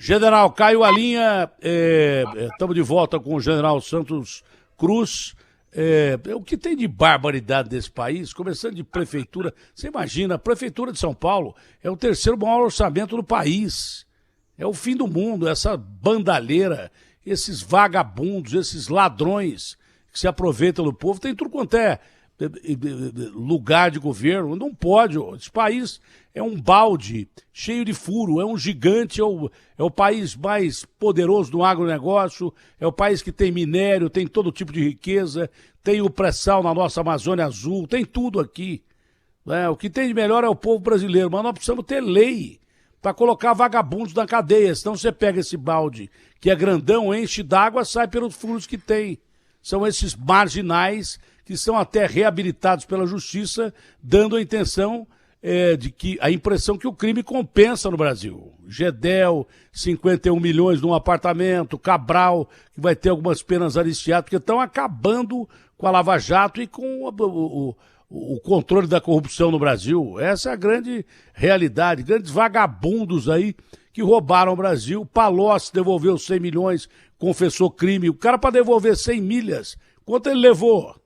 General, caiu a linha, estamos de volta com o General Santos Cruz. O que tem de barbaridade nesse país, começando de prefeitura, você imagina, a prefeitura de São Paulo é o terceiro maior orçamento do país, é o fim do mundo, essa bandalheira, esses vagabundos, esses ladrões que se aproveitam do povo, tem tudo quanto é lugar de governo, não pode, esse país é um balde cheio de furo, é um gigante, é o país mais poderoso do agronegócio, é o país que tem minério, tem todo tipo de riqueza, tem o pré-sal na nossa Amazônia Azul, tem tudo aqui. O que tem de melhor é o povo brasileiro, mas nós precisamos ter lei para colocar vagabundos na cadeia, senão você pega esse balde que é grandão, enche d'água, sai pelos furos que tem. São esses marginais que são até reabilitados pela justiça, dando a intenção a impressão que o crime compensa no Brasil. Gedel, 51 milhões num apartamento, Cabral, que vai ter algumas penas anistiadas, porque estão acabando com a Lava Jato e com o controle da corrupção no Brasil. Essa é a grande realidade. Grandes vagabundos aí que roubaram o Brasil. Palocci devolveu 100 milhões, confessou crime. O cara, para devolver 100 milhas, quanto ele levou?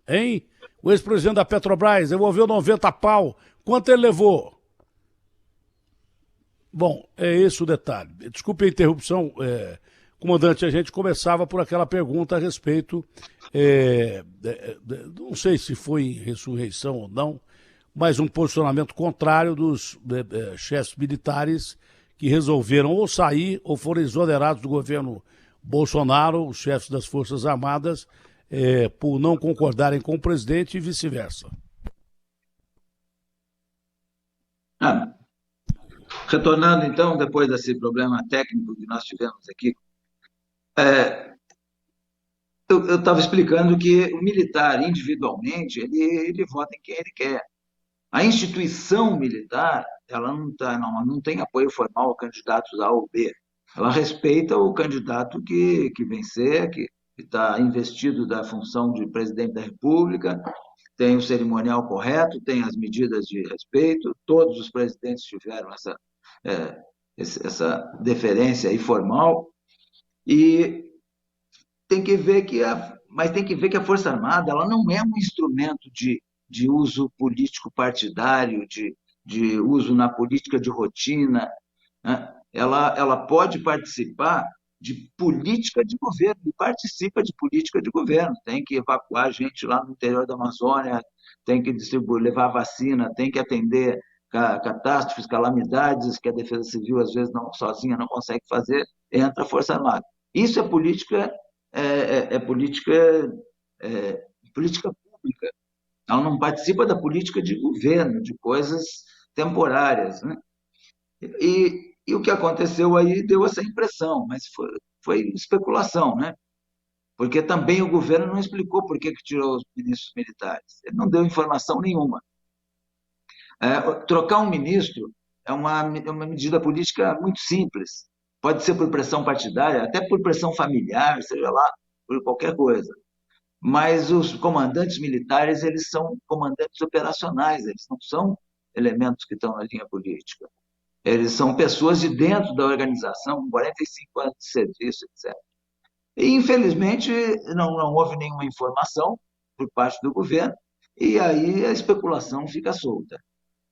Hein? O ex-presidente da Petrobras devolveu 90 pau. Quanto ele levou? Bom, é esse o detalhe. Desculpe a interrupção, comandante, a gente começava por aquela pergunta a respeito, não sei se foi em ressurreição ou não, mas um posicionamento contrário dos chefes militares que resolveram ou sair ou foram exonerados do governo Bolsonaro, os chefes das Forças Armadas, por não concordarem com o presidente e vice-versa. Retornando, então, depois desse problema técnico que nós tivemos aqui, eu estava explicando que o militar, individualmente, ele vota em quem ele quer. A instituição militar, ela não tem apoio formal a candidatos A ou B. Ela respeita o candidato que vencer, que está investido da função de presidente da República, tem o cerimonial correto, tem as medidas de respeito, todos os presidentes tiveram essa deferência aí formal, e tem que ver mas tem que ver que a Força Armada ela não é um instrumento de uso político partidário, de uso na política de rotina, né? Ela pode participar de política de governo, e participa de política de governo, tem que evacuar gente lá no interior da Amazônia, tem que distribuir, levar vacina, tem que atender catástrofes, calamidades que a Defesa Civil, às vezes, sozinha não consegue fazer, entra a Força Armada. Isso é política, política pública. Ela não participa da política de governo, de coisas temporárias, né? E o que aconteceu aí deu essa impressão, mas foi especulação, né? Porque também o governo não explicou por que tirou os ministros militares. Ele não deu informação nenhuma. Trocar um ministro é uma medida política muito simples. Pode ser por pressão partidária, até por pressão familiar, seja lá, por qualquer coisa. Mas os comandantes militares, eles são comandantes operacionais, eles não são elementos que estão na linha política. Eles são pessoas de dentro da organização, com 45 anos de serviço, etc. E, infelizmente, não houve nenhuma informação por parte do governo, e aí a especulação fica solta,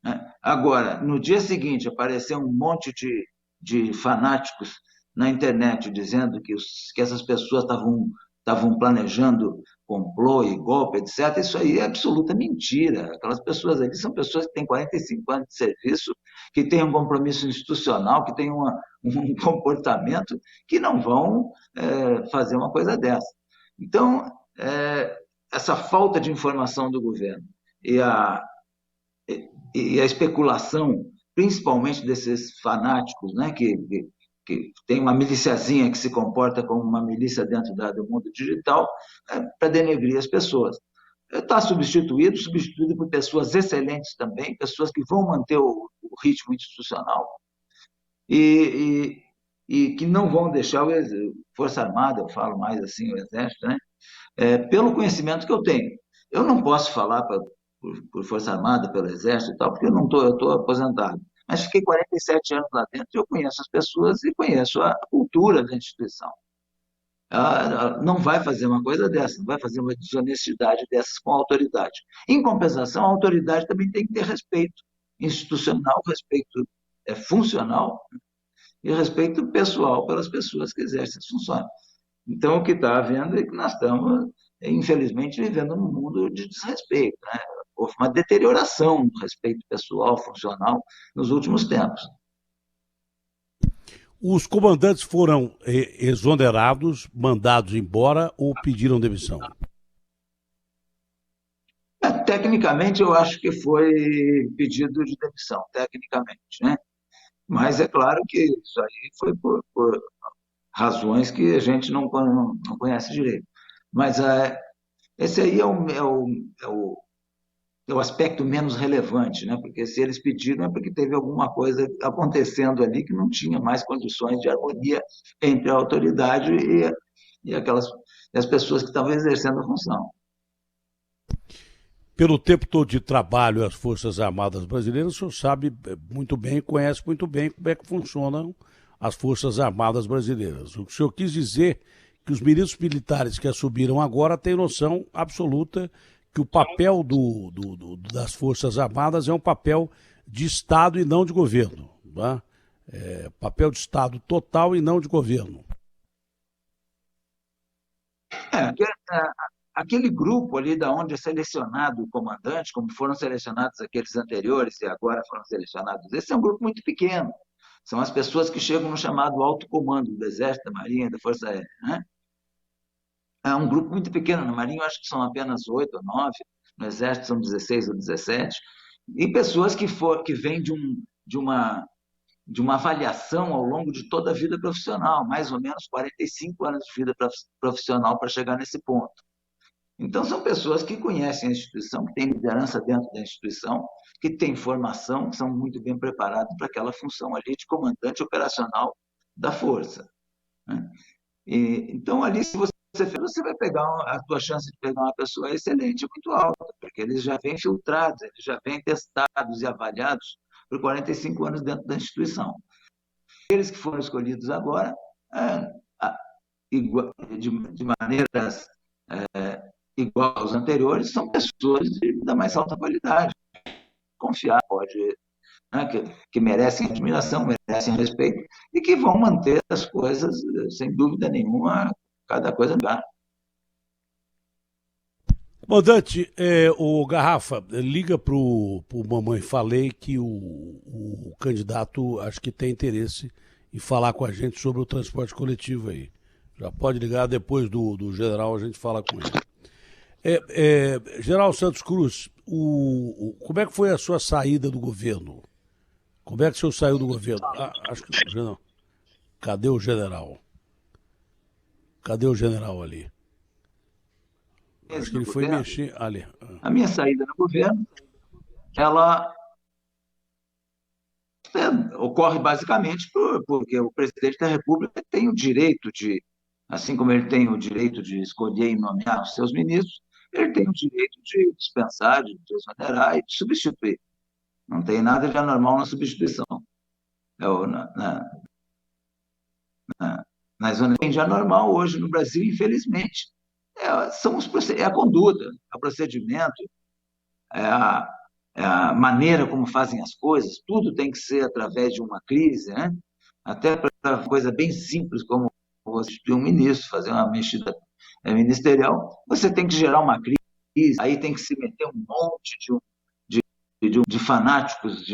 né? Agora, no dia seguinte, apareceu um monte de fanáticos na internet dizendo que essas pessoas estavam planejando complô e golpe, etc. Isso aí é absoluta mentira. Aquelas pessoas ali são pessoas que têm 45 anos de serviço, que têm um compromisso institucional, que têm um comportamento, que não vão fazer uma coisa dessa. Então, essa falta de informação do governo e a especulação, principalmente desses fanáticos, né, que tem uma miliciazinha que se comporta como uma milícia dentro do mundo digital, para denegrir as pessoas. Está substituído por pessoas excelentes também, pessoas que vão manter o ritmo institucional e que não vão deixar a Força Armada, eu falo mais assim, o Exército, né? Pelo conhecimento que eu tenho. Eu não posso falar por Força Armada, pelo Exército e tal, porque eu estou aposentado. mas fiquei 47 anos lá dentro e eu conheço as pessoas e conheço a cultura da instituição. Ela não vai fazer uma coisa dessa, não vai fazer uma desonestidade dessas com a autoridade. Em compensação, a autoridade também tem que ter respeito institucional, respeito funcional e respeito pessoal pelas pessoas que exercem as funções. Então, o que está havendo é que nós estamos, infelizmente, vivendo num mundo de desrespeito, né? Houve uma deterioração do respeito pessoal, funcional, nos últimos tempos. Os comandantes foram exonerados, mandados embora ou pediram demissão? Tecnicamente, eu acho que foi pedido de demissão, tecnicamente, né? Mas é claro que isso aí foi por razões que a gente não conhece direito. Mas esse aí é o, é o aspecto menos relevante, né? Porque se eles pediram é porque teve alguma coisa acontecendo ali que não tinha mais condições de harmonia entre a autoridade e aquelas e as pessoas que estavam exercendo a função. Pelo tempo todo de trabalho as Forças Armadas Brasileiras, o senhor sabe muito bem, conhece muito bem como é que funcionam as Forças Armadas Brasileiras. O que o senhor quis dizer que os ministros militares que assumiram agora têm noção absoluta que o papel das Forças Armadas é um papel de Estado e não de governo. Tá? Papel de Estado total e não de governo. É, aquele grupo ali da onde é selecionado o comandante, como foram selecionados aqueles anteriores e agora foram selecionados, esse é um grupo muito pequeno. São as pessoas que chegam no chamado alto comando do Exército, da Marinha, da Força Aérea, né? É um grupo muito pequeno. Na Marinha, eu acho que são apenas 8 ou 9, no Exército são 16 ou 17, e pessoas que vêm de uma avaliação ao longo de toda a vida profissional, mais ou menos 45 anos de vida profissional para chegar nesse ponto. Então, são pessoas que conhecem a instituição, que têm liderança dentro da instituição, que têm formação, que são muito bem preparados para aquela função ali de comandante operacional da força, né? Então, ali, se você vai pegar, a tua chance de pegar uma pessoa excelente, muito alta, porque eles já vêm filtrados, eles já vêm testados e avaliados por 45 anos dentro da instituição. Eles que foram escolhidos agora, de maneiras igual aos anteriores, são pessoas da mais alta qualidade. Confiar, pode, né, que merecem admiração, merecem respeito e que vão manter as coisas, sem dúvida nenhuma, cada coisa no lugar. Comandante, o Garrafa, liga pro Mamãe Falei que o candidato acho que tem interesse em falar com a gente sobre o transporte coletivo aí. Já pode ligar depois do general, a gente fala com ele. General Santos Cruz, como é que foi a sua saída do governo? Como é que o senhor saiu do governo? Acho que não. Cadê o general? Cadê o general ali? Acho que ele foi mexer ali. A minha saída no governo, ela ocorre basicamente porque o presidente da República tem o direito de, assim como ele tem o direito de escolher e nomear os seus ministros, ele tem o direito de dispensar, de exonerar e de substituir. Não tem nada de anormal na substituição. Na exoneração de anormal hoje no Brasil, infelizmente. É a conduta, é o procedimento, é a, é a maneira como fazem as coisas, tudo tem que ser através de uma crise, né? Até para coisa bem simples como você um ministro, fazer uma mexida ministerial, você tem que gerar uma crise, aí tem que se meter um monte de fanáticos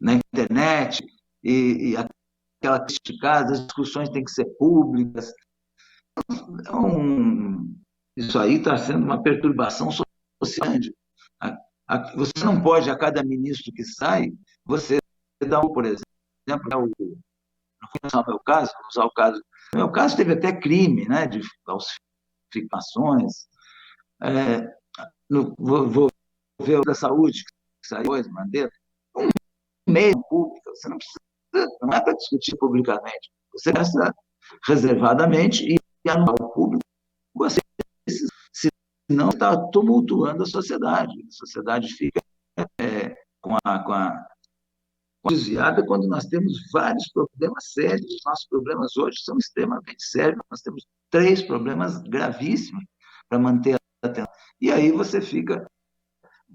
na internet, e aquela criticada, as discussões têm que ser públicas. Então, isso aí está sendo uma perturbação social. Você não pode, a cada ministro que sai, você dá por exemplo, não vou usar o meu caso, vou usar o caso. No meu caso, teve até crime, né, de falsificações. Vou ver o da saúde, que saiu hoje, Mandetta. Um meio público, você não precisa, não é para discutir publicamente. Você gasta reservadamente e anular o público, você senão está tumultuando a sociedade. A sociedade fica com a desviada quando nós temos vários problemas sérios. Os nossos problemas hoje são extremamente sérios. Nós temos 3 problemas gravíssimos para manter a atenção. E aí você fica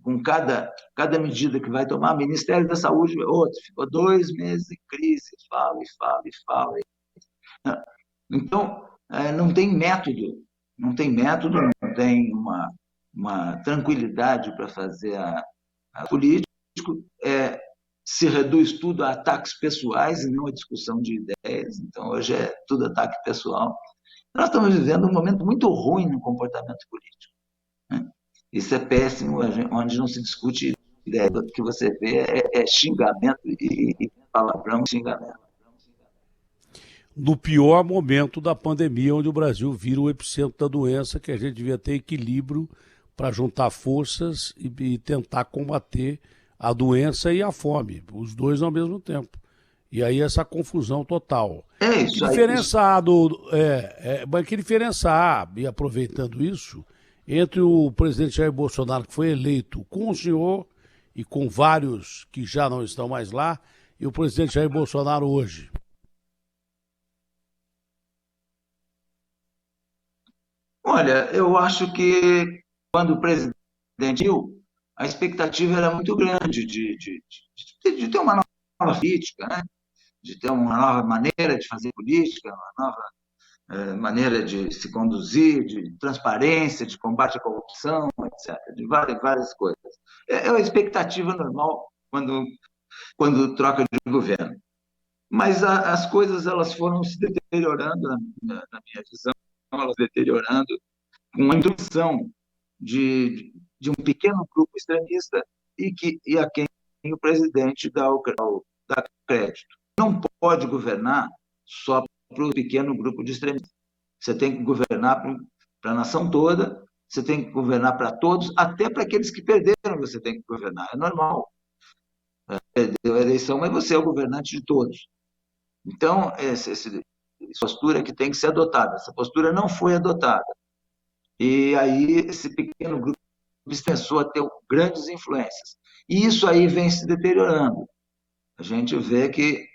com cada medida que vai tomar. O Ministério da Saúde, outro, ficou 2 meses em crise, fala e fala e fala. Então, não tem método, não tem método, não tem uma tranquilidade para fazer a político, se reduz tudo a ataques pessoais e não a discussão de ideias. Então, hoje é tudo ataque pessoal. Nós estamos vivendo um momento muito ruim no comportamento político, né? Isso é péssimo, onde não se discute ideia. O que você vê é xingamento e palavrão, xingamento. No pior momento da pandemia, onde o Brasil vira o epicentro da doença, que a gente devia ter equilíbrio para juntar forças e tentar combater a doença e a fome, os dois ao mesmo tempo. E aí essa confusão total. Isso aí. Mas que diferença há, e aproveitando isso, entre o presidente Jair Bolsonaro, que foi eleito com o senhor e com vários que já não estão mais lá, e o presidente Jair Bolsonaro hoje? Olha, eu acho que quando o presidente viu, a expectativa era muito grande de ter uma nova política, né? De ter uma nova maneira de fazer política, uma nova maneira de se conduzir, de transparência, de combate à corrupção, etc., de várias coisas. É uma expectativa normal quando troca de governo. Mas as coisas elas foram se deteriorando, na minha visão, elas deteriorando com a intuição de um pequeno grupo extremista e a quem o presidente dá crédito. Não pode governar só para o pequeno grupo de extremistas. Você tem que governar para a nação toda, você tem que governar para todos, até para aqueles que perderam você tem que governar. É normal. Perdeu a eleição, mas você é o governante de todos. Então, essa postura que tem que ser adotada. Essa postura não foi adotada. E aí esse pequeno grupo começou a ter grandes influências. E isso aí vem se deteriorando. A gente vê que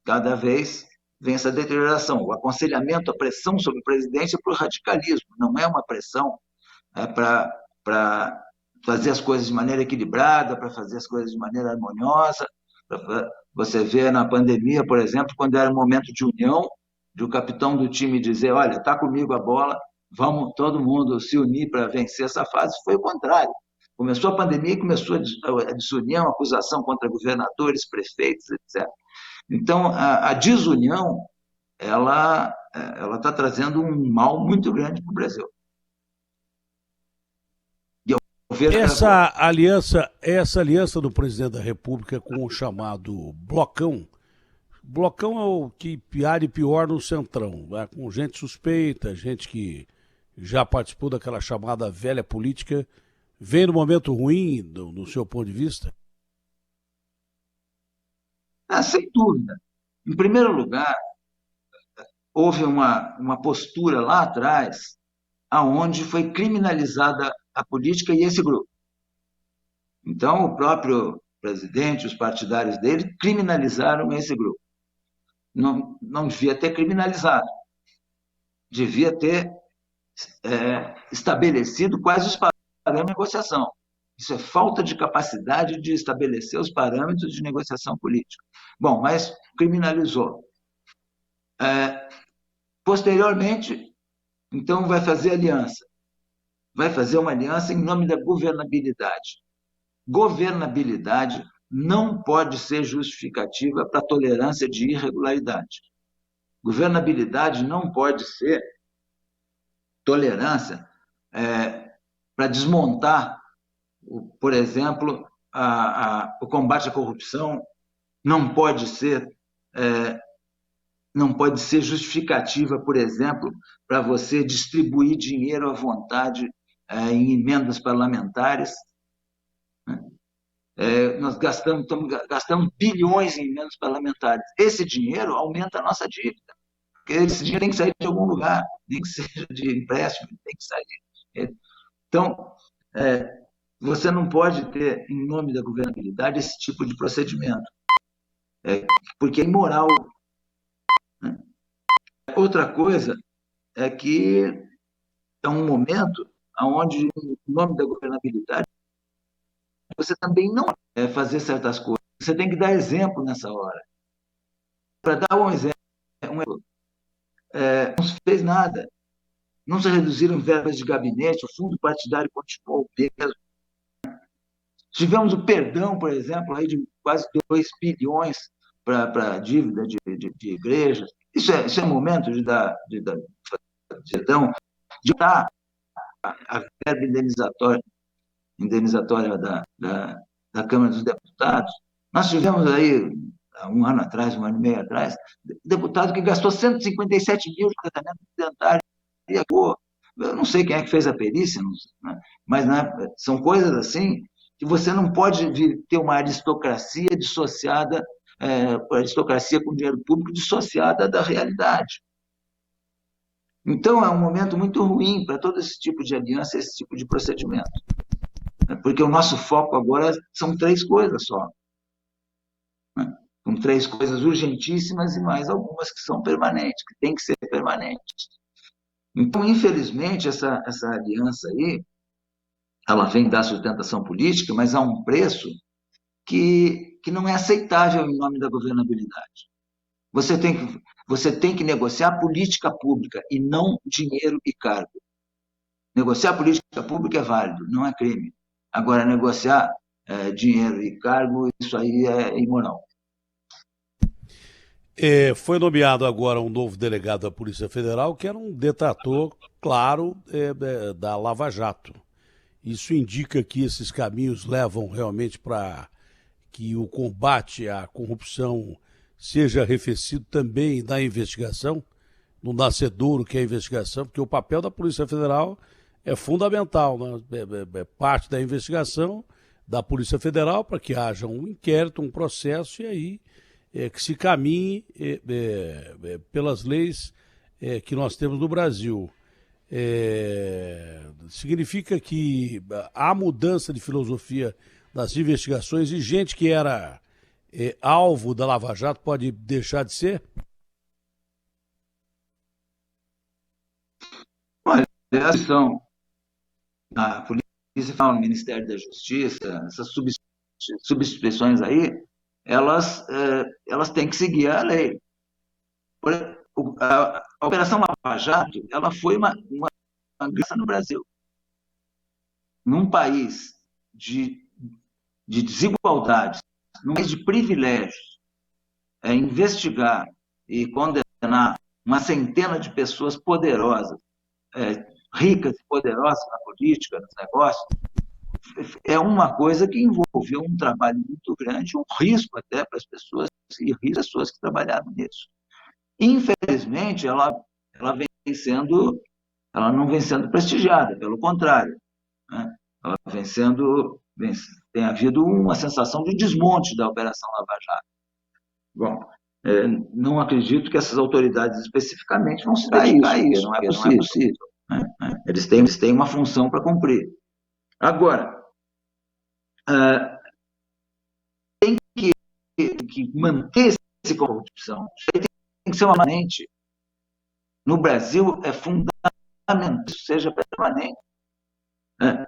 cada vez vem essa deterioração. O aconselhamento, a pressão sobre o presidente é para o radicalismo, não é uma pressão para fazer as coisas de maneira equilibrada, para fazer as coisas de maneira harmoniosa. Você vê na pandemia, por exemplo, quando era um momento de união, de o capitão do time dizer, olha, está comigo a bola, vamos todo mundo se unir para vencer essa fase, foi o contrário. Começou a pandemia e começou a desunião, a acusação contra governadores, prefeitos, etc. Então, a desunião, ela está trazendo um mal muito grande para o Brasil. Essa aliança do presidente da República com o chamado Blocão é o que há de pior no Centrão, né? Com gente suspeita, gente que já participou daquela chamada velha política, vem no momento ruim, no seu ponto de vista? Sem dúvida. Em primeiro lugar, houve uma postura lá atrás aonde foi criminalizada a política e esse grupo. Então, o próprio presidente, os partidários dele, criminalizaram esse grupo. Não devia ter criminalizado. Devia ter estabelecido quais os parâmetros de negociação. Isso é falta de capacidade de estabelecer os parâmetros de negociação política. Bom, mas criminalizou. Posteriormente, então, vai fazer aliança. Vai fazer uma aliança em nome da governabilidade. Governabilidade não pode ser justificativa para tolerância de irregularidade. Governabilidade não pode ser tolerância para desmontar, por exemplo, o combate à corrupção, não pode ser justificativa, por exemplo, para você distribuir dinheiro à vontade em emendas parlamentares. Nós estamos gastando bilhões em emendas parlamentares. Esse dinheiro aumenta a nossa dívida, porque esse dinheiro tem que sair de algum lugar, nem que seja de empréstimo, tem que sair. Então, você não pode ter, em nome da governabilidade, esse tipo de procedimento. porque é imoral. Né? Outra coisa é que é um momento onde, em nome da governabilidade, você também não fazer certas coisas. Você tem que dar exemplo nessa hora. Para dar um exemplo, não se fez nada. Não se reduziram verbas de gabinete, o fundo partidário continuou o mesmo. Tivemos o perdão, por exemplo, aí de quase 2 bilhões para a dívida de igrejas. Isso é momento de dar perdão, de dar a verba indenizatória da Câmara dos Deputados. Nós tivemos aí, há um ano atrás, um ano e meio atrás, deputado que gastou 157 mil de tratamento dentário. E, pô, eu não sei quem é que fez a perícia, né? Mas né, são coisas assim que você não pode ter uma aristocracia dissociada, aristocracia com dinheiro público dissociada da realidade. Então, é um momento muito ruim para todo esse tipo de aliança, esse tipo de procedimento. Porque o nosso foco agora são 3 coisas só. Né? São 3 coisas urgentíssimas e mais algumas que são permanentes, que têm que ser permanentes. Então, infelizmente, essa aliança aí, ela vem dar sustentação política, mas a um preço que não é aceitável em nome da governabilidade. Você tem que negociar política pública e não dinheiro e cargo. Negociar política pública é válido, não é crime. Agora, negociar dinheiro e cargo, isso aí é imoral. Foi nomeado agora um novo delegado da Polícia Federal, que era um detrator, claro, da Lava Jato. Isso indica que esses caminhos levam realmente para que o combate à corrupção seja arrefecido também na investigação, no nascedouro que é a investigação, porque o papel da Polícia Federal é fundamental, né? É parte da investigação da Polícia Federal para que haja um inquérito, um processo e aí que se caminhe pelas leis que nós temos no Brasil. Significa que há mudança de filosofia das investigações e gente que era alvo da Lava Jato pode deixar de ser? Olha, a ação da Polícia Federal, no Ministério da Justiça, essas substituições aí, elas têm que seguir a lei. A Operação Lava Jato, ela foi uma graça no Brasil. Num país de desigualdades, num país de privilégios, investigar e condenar uma centena de pessoas poderosas, ricas e poderosas na política, nos negócios, é uma coisa que envolveu um trabalho muito grande, um risco até para as pessoas e pessoas que trabalharam nisso. Infelizmente, ela não vem sendo prestigiada, pelo contrário, né? Ela tem havido uma sensação de desmonte da Operação Lava Jato. Bom, não acredito que essas autoridades especificamente vão se dedicar a isso, não é possível. Né? Eles têm uma função para cumprir. Agora, tem que manter essa corrupção. Tem que ser permanente. No Brasil, é fundamental que isso seja permanente. Né?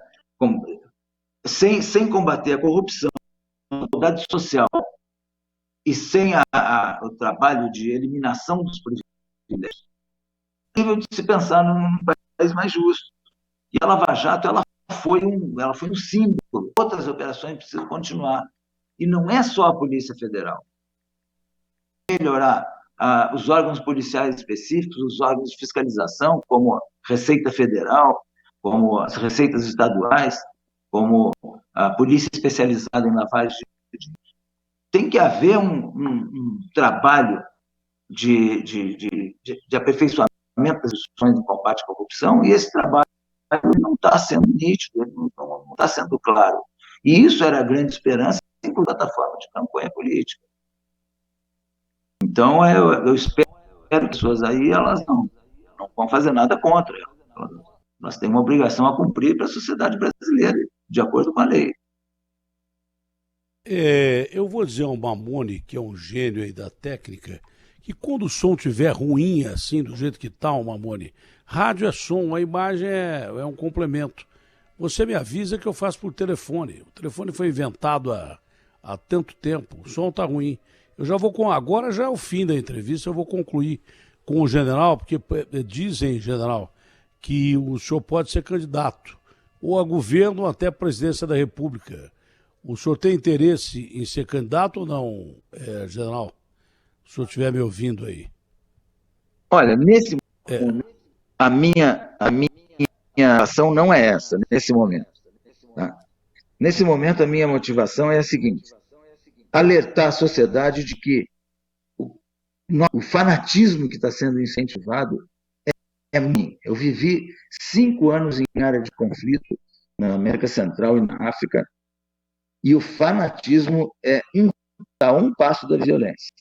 Sem combater a corrupção, a desigualdade social e sem o trabalho de eliminação dos privilégios, é possível de se pensar num país mais justo. E a Lava Jato ela foi um símbolo. Outras operações precisam continuar. E não é só a Polícia Federal. Melhorar os órgãos policiais específicos, os órgãos de fiscalização, como a Receita Federal, como as receitas estaduais, como a polícia especializada em lavagem de dinheiro. Tem que haver um trabalho de aperfeiçoamento das instituições de combate à corrupção, e esse trabalho não está sendo nítido, não está sendo claro. E isso era a grande esperança em plataforma de campanha política. Então, eu espero que as pessoas aí elas não vão fazer nada contra. Nós temos uma obrigação a cumprir para a sociedade brasileira, de acordo com a lei. Eu vou dizer ao Mamone, que é um gênio aí da técnica, que quando o som estiver ruim, assim, do jeito que tá, o Mamone, rádio é som, a imagem é um complemento. Você me avisa que eu faço por telefone. O telefone foi inventado há tanto tempo, o som tá ruim. Eu já vou com. Agora já é o fim da entrevista, eu vou concluir com o general, porque dizem, general, que o senhor pode ser candidato, ou a governo, ou até a presidência da República. O senhor tem interesse em ser candidato ou não, general? Se o senhor estiver me ouvindo aí. Olha, nesse É, a minha ação não é essa, nesse momento. Tá? Nesse momento, a minha motivação é a seguinte: alertar a sociedade de que o, o fanatismo que está sendo incentivado é ruim. Eu vivi 5 anos em área de conflito na América Central e na África, e o fanatismo está a um passo da violência.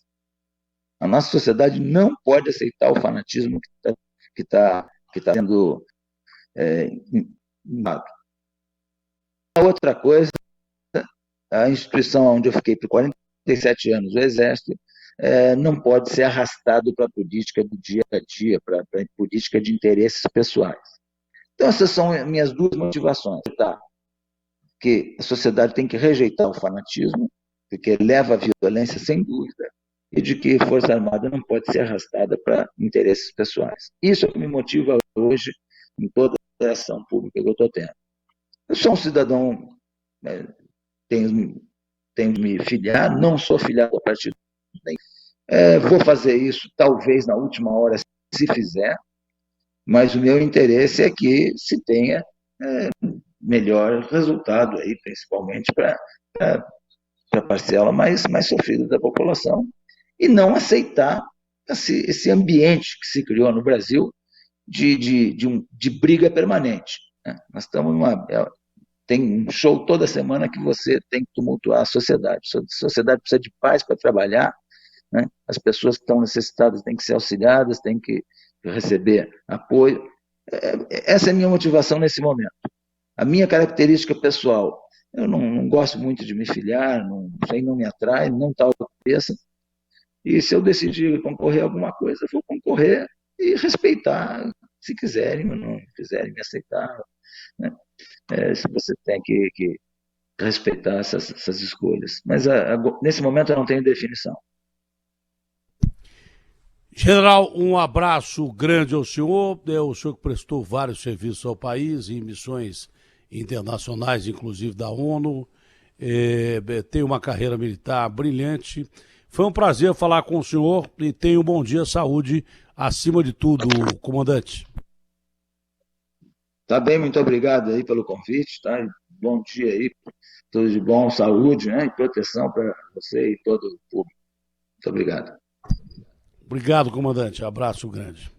A nossa sociedade não pode aceitar o fanatismo que está que tá sendo dado. Outra coisa, a instituição onde eu fiquei por 47 anos, o Exército, não pode ser arrastado para a política do dia a dia, para a política de interesses pessoais. Então, essas são minhas duas motivações. Tá? Que a sociedade tem que rejeitar o fanatismo, porque leva à violência sem dúvida, e de que a Força Armada não pode ser arrastada para interesses pessoais. Isso é o que me motiva hoje em toda a ação pública que eu estou tendo. Eu sou um cidadão, né, tenho de me filiar, não sou filiado a partido nenhum. Vou fazer isso talvez na última hora, se fizer, mas o meu interesse é que se tenha melhor resultado aí, principalmente para a parcela mais sofrida da população, e não aceitar esse ambiente que se criou no Brasil de briga permanente. Né? Nós estamos tem um show toda semana que você tem que tumultuar a sociedade. A sociedade precisa de paz para trabalhar, né? As pessoas que estão necessitadas têm que ser auxiliadas, têm que receber apoio. Essa é a minha motivação nesse momento. A minha característica pessoal, eu não gosto muito de me filiar, isso aí não me atrai, não está à cabeça. E se eu decidir concorrer a alguma coisa, eu vou concorrer e respeitar, se quiserem ou não quiserem me aceitar. Né? Se você tem que respeitar essas escolhas. Mas nesse momento eu não tenho definição. general, um abraço grande ao senhor. É o senhor que prestou vários serviços ao país, em missões internacionais, inclusive da ONU. Tem uma carreira militar brilhante. Foi um prazer falar com o senhor e tenha um bom dia, saúde acima de tudo, comandante. Tá bem, muito obrigado aí pelo convite, tá? Bom dia aí, tudo de bom, saúde, né? E proteção para você e todo o público. Muito obrigado. Obrigado, comandante. Abraço grande.